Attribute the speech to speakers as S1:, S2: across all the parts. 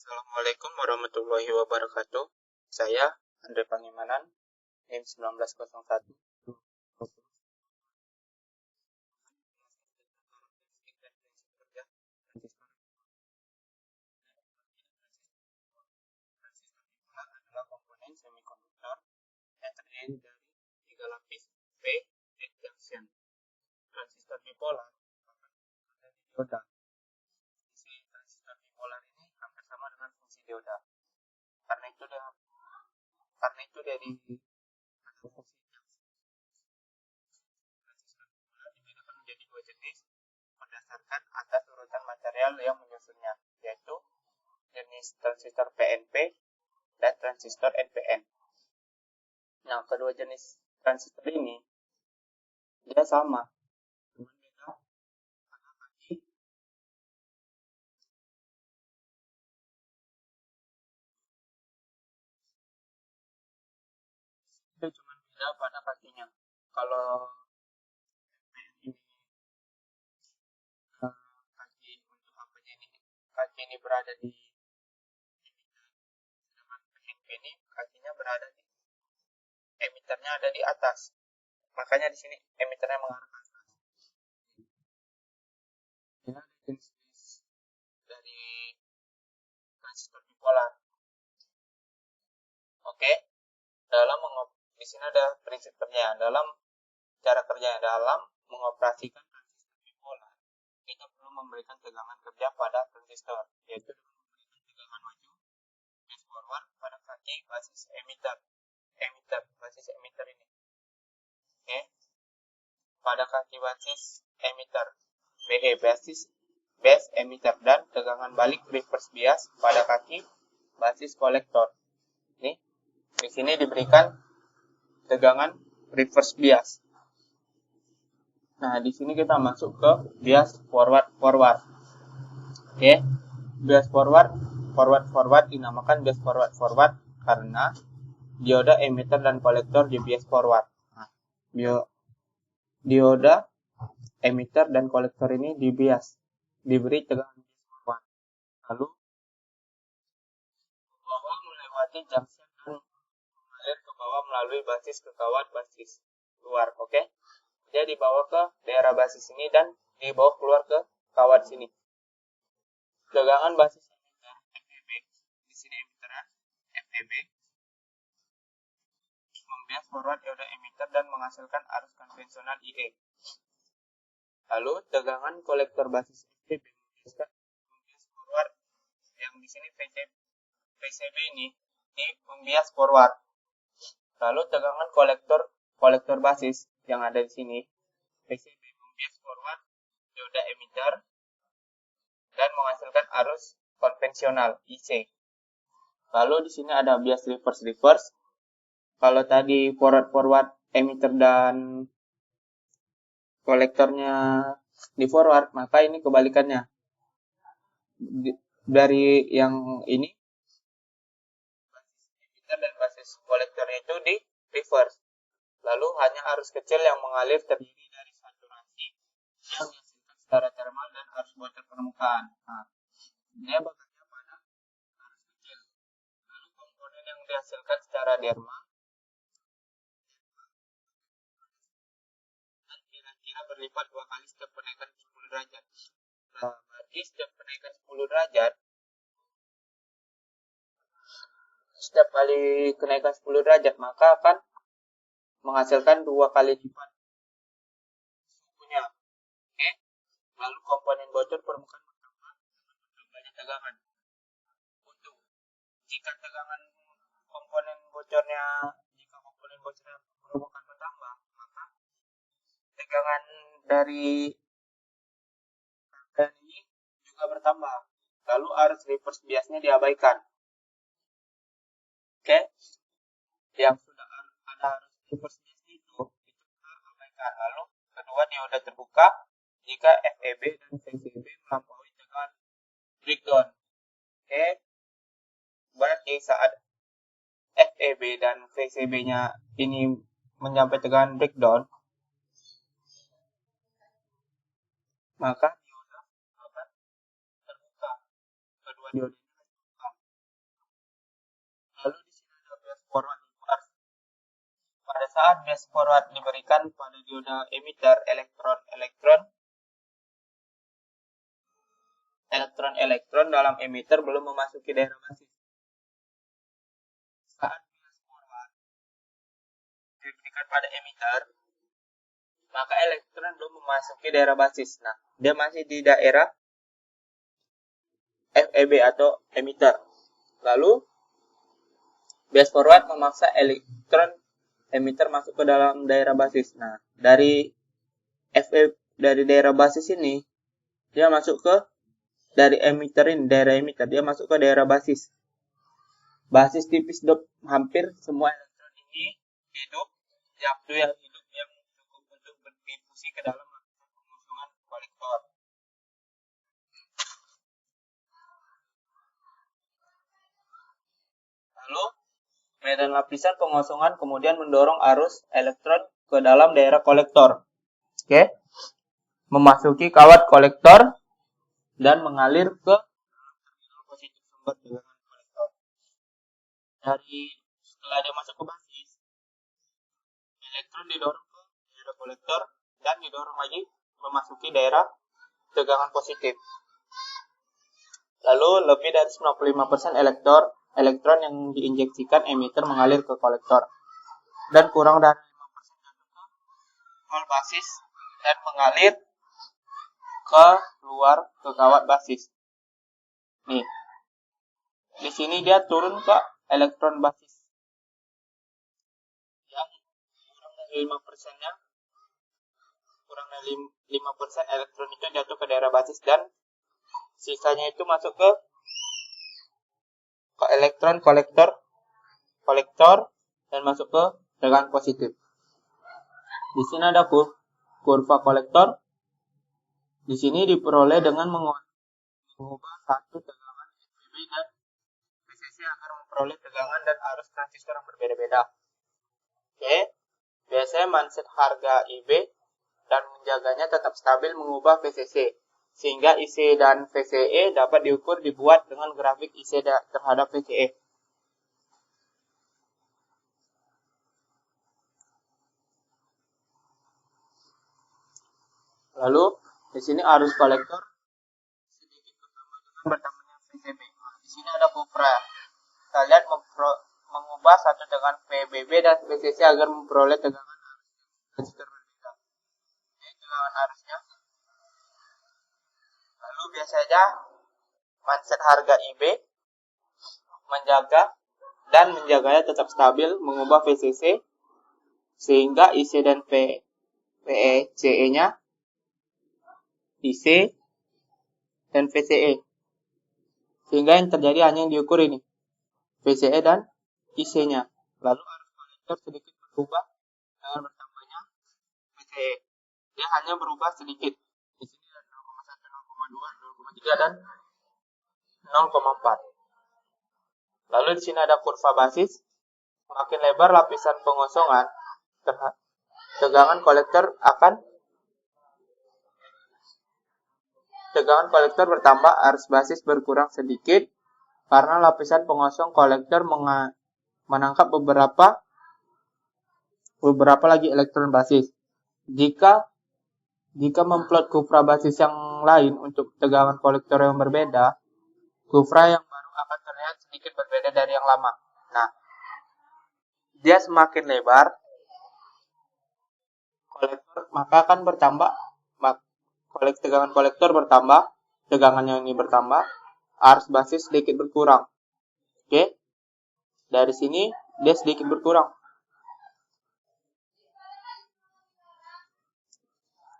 S1: Assalamualaikum warahmatullahi wabarakatuh. Saya Andre Pangimanan, NIM 1901. Adalah komponen semikonduktor yang terdiri dari tiga lapis P junction. Transistor bipolar ada di dioda. Fungsi transistor bipolar ini hampir sama dengan fungsi dioda. Karena itu dari fungsi transistor bipolar dibedakan menjadi dua jenis berdasarkan atas urutan material yang menyusunnya, yaitu jenis transistor PNP dan transistor NPN. Nah, kedua jenis transistor ini dia sama, cuma beda pada kaki. Itu cuma beda pada kakinya. Kalau NPN ini kaki untuk apanya ini, kaki ini berada di emitter, sedangkan PNP ini kakinya berada di emiternya ada di atas. Makanya di sini emiternya mengarah ke atas. Ini ada jenis dari transistor bipolar. Oke, di sini ada prinsip kerja. Dalam cara kerja dalam mengoperasikan transistor bipolar, kita perlu memberikan tegangan kerja pada transistor, yaitu dengan memberikan tegangan maju bias forward pada kaki basis emitter basis emitter ini. Oke, pada kaki basis emitter BE basis base emitter, dan tegangan balik reverse bias pada kaki basis kolektor. Nih, di sini diberikan tegangan reverse bias. Nah, di sini kita masuk ke bias forward. Oke, bias forward dinamakan bias forward karena dioda emitter dan kolektor di bias forward. Nah, dioda emitter dan kolektor ini di bias, diberi tegangan bias forward. Lalu bawah melewati junction dan mengalir ke bawah melalui basis ke kawat basis luar. Oke, dia dibawa ke daerah basis ini dan dibawa keluar ke kawat sini. Tegangan basis emitter FEB, di sini emiteran FEB, membias forward dioda emitter dan menghasilkan arus konvensional IE. Lalu tegangan kolektor basis FEB membias forward, yang di sini PCB ini membias forward. Lalu tegangan kolektor basis yang ada di sini PCB membias forward dioda emitter dan menghasilkan arus konvensional IC. Lalu di sini ada bias reverse. Kalau tadi forward emitter dan kolektornya di forward, maka ini kebalikannya. Dari yang ini basis emitter dan basis kolektornya itu di reverse. Lalu hanya arus kecil yang mengalir terdiri dari saturasi yang dihasilkan secara termal dan arus bocor permukaan. Nah, dia bekerja pada arus kecil. Lalu komponen yang dihasilkan secara derma dan kira-kira berlipat 2 kali setiap kenaikan 10 derajat. Nah, berarti setiap kenaikan 10 derajat, setiap kali kenaikan 10 derajat maka akan menghasilkan 2 kali lipat suhunya. Oke. Lalu komponen bocor permukaan bertambah dengan bertambahnya tegangan. Untuk jika komponen bocornya permukaan bertambah, maka tegangan dari rangkaian ini juga bertambah. Lalu arus reverse biasnya diabaikan. Oke. Yang sudah ada arus reverse bias itu kita abaikan. Lalu kedua, dioda terbuka jika FEB dan VCB melampaui tegangan breakdown. Oke. Berarti saat FEB dan VCB-nya ini mencapai tegangan breakdown, maka dioda akan terbuka. Kedua dioda ini akan terbuka. Lalu di sini ada bias forward reverse. Pada saat bias forward diberikan pada dioda emitter, elektron dalam emitter belum memasuki daerah basis. Saat bias forward diberikan pada emitter, maka elektron belum memasuki daerah basis. Nah, dia masih di daerah FEB atau emitter. Lalu bias forward memaksa elektron emitter masuk ke dalam daerah basis. Nah, dari daerah basis ini dia masuk ke dari daerah emitter dia masuk ke daerah basis. Basis tipis dop, hampir semua elektron ini hidup, yang hidup yang cukup untuk berdifusi ke dalam pengosongan kolektor. Lalu medan lapisan pengosongan kemudian mendorong arus elektron ke dalam daerah kolektor. Oke. Memasuki kawat kolektor dan mengalir ke terminal positif sumber tegangan kolektor. Setelah dia masuk ke basis, elektron didorong ke daerah kolektor dan didorong lagi memasuki daerah tegangan positif. Lalu lebih dari 95% elektron yang diinjeksikan emitter mengalir ke kolektor dan kurang dari 5% jatuh ke pol basis dan mengalir ke luar ke kawat basis. Nih, di sini dia turun ke elektron basis yang kurang dari 5%-nya, kurang dari 5% elektron itu jatuh ke daerah basis dan sisanya itu masuk ke elektron kolektor dan masuk ke tegangan positif. Di sini ada kurva kolektor. Di sini diperoleh dengan mengubah satu tegangan FEB dan VCC agar memperoleh tegangan dan arus transistor yang berbeda-beda. Oke, biasanya mindset harga IB dan menjaganya tetap stabil mengubah VCC, sehingga IC dan VCE dapat dibuat dengan grafik IC terhadap VCE. Lalu di sini arus kolektor sedikit bertambah dengan bertambahnya VCB. Di sini ada kupra. Kalian mengubah satu tegangan VBB dan VCC agar memperoleh tegangan resistor berbeda. Ini tegangan arusnya. Lalu biasanya mindset harga IB menjaganya tetap stabil mengubah VCC sehingga IC dan VCE-nya IC dan VCE, sehingga yang terjadi hanya yang diukur ini VCE dan IC-nya. Lalu arus kolektor sedikit berubah dengan bertambahnya VCE. Dia hanya berubah sedikit. Di sini ada 0,1, 0,2, 0,3 dan 0,4. Lalu di sini ada kurva basis. Semakin lebar lapisan pengosongan, tegangan kolektor bertambah, arus basis berkurang sedikit karena lapisan pengosong kolektor menangkap beberapa lagi elektron basis. Jika memplot kufra basis yang lain untuk tegangan kolektor yang berbeda, kufra yang baru akan terlihat sedikit berbeda dari yang lama. Nah, dia semakin lebar kolektor, maka akan bertambah tegangan kolektor bertambah, tegangannya ini bertambah, arus basis sedikit berkurang. Oke. Dari sini dia sedikit berkurang.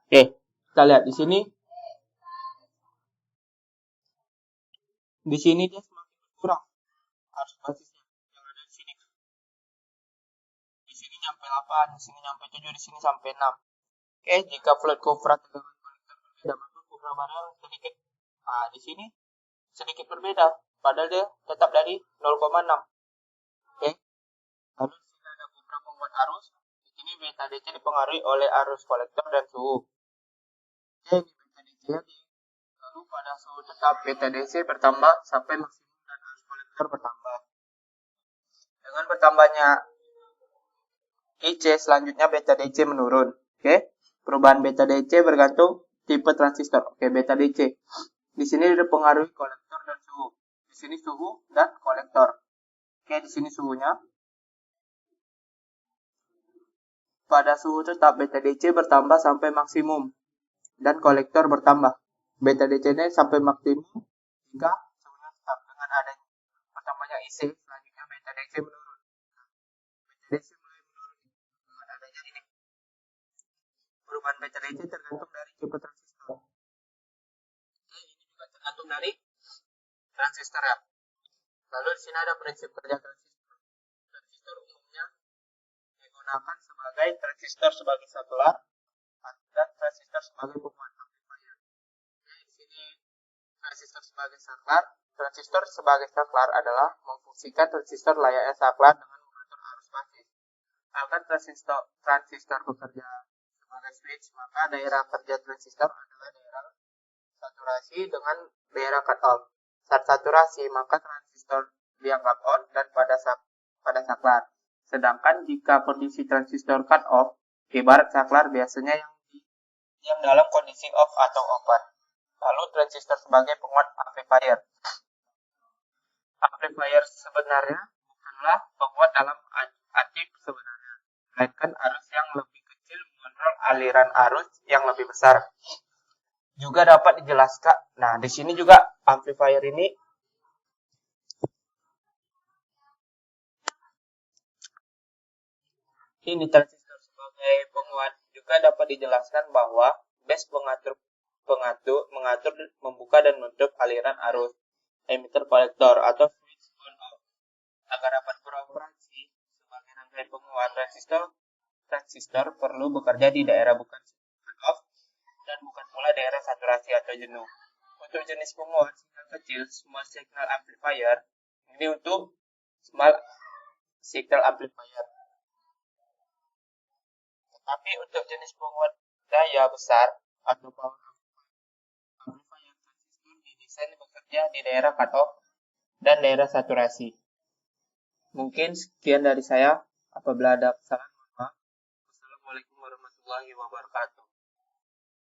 S1: Oke, kita lihat di sini. Di sini dia semakin berkurang arus basisnya yang ada di sini. Di sini nyampe 8, di sini nyampe 7, di sini sampai 6. Oke, jika flat kufra tegangan kolektor berbeda, maka kufra barang sedikit. Nah, di sini sedikit berbeda, padahal dia tetap dari 0,6. Oke. Lalu di sini ada kufra pembuat arus. Di sini beta DC dipengaruhi oleh arus kolektor dan suhu. Oke, ini beta DC. Lalu pada suhu tetap beta DC bertambah sampai maksimum dan arus kolektor bertambah. Dengan bertambahnya IC, selanjutnya beta DC menurun. Oke. Perubahan beta DC bergantung tipe transistor. Oke, beta DC. Di sini dipengaruhi kolektor dan suhu. Di sini suhu dan kolektor. Oke, di sini suhunya. Pada suhu tetap beta DC bertambah sampai maksimum dan kolektor bertambah. Beta DC ini sampai maksimum hingga suhunya tetap. Dengan adanya bertambahnya IC, selanjutnya beta DC menurun. Beta DC mulai menurun dengan adanya ini. Perubahan beta DC tergantung dari tipe transistor. Ini juga tergantung dari transistor ya. Lalu di sini ada prinsip kerja transistor. Transistor umumnya digunakan sebagai transistor sebagai saklar dan transistor sebagai penguat amplifier. Di sini transistor sebagai saklar. Transistor sebagai saklar adalah memfungsikan transistor layaknya saklar dengan mengatur arus basis. Agar transistor bekerja sebagai switch, maka daerah kerja transistor adalah daerah saturasi dengan daerah cut off. Saat saturasi, maka transistor dianggap on dan pada saklar. Sedangkan jika kondisi transistor cut off, ibarat saklar biasanya yang dalam kondisi off atau open. Lalu transistor sebagai penguat amplifier. Amplifier sebenarnya bukanlah penguat dalam aktif sebenarnya, melainkan arus yang lebih kecil mengontrol aliran arus yang lebih besar. Juga dapat dijelaskan. Nah, di sini juga amplifier ini transistor sebagai penguat juga dapat dijelaskan bahwa base mengatur membuka dan menutup aliran arus emitter kolektor atau switch on off. Agar dapat beroperasi sebagai rangkaian penguat, transistor perlu bekerja di daerah bukan on off dan bukan pula daerah saturasi atau jenuh. Untuk jenis penguat signal kecil, small signal amplifier, ini untuk small signal amplifier. Tapi untuk jenis penguat daya besar atau power amplifier, transistor didesain bekerja di daerah cut off dan daerah saturasi. Mungkin sekian dari saya. Apabila ada kesalahan, mohon maaf. Wassalamualaikum warahmatullahi wabarakatuh.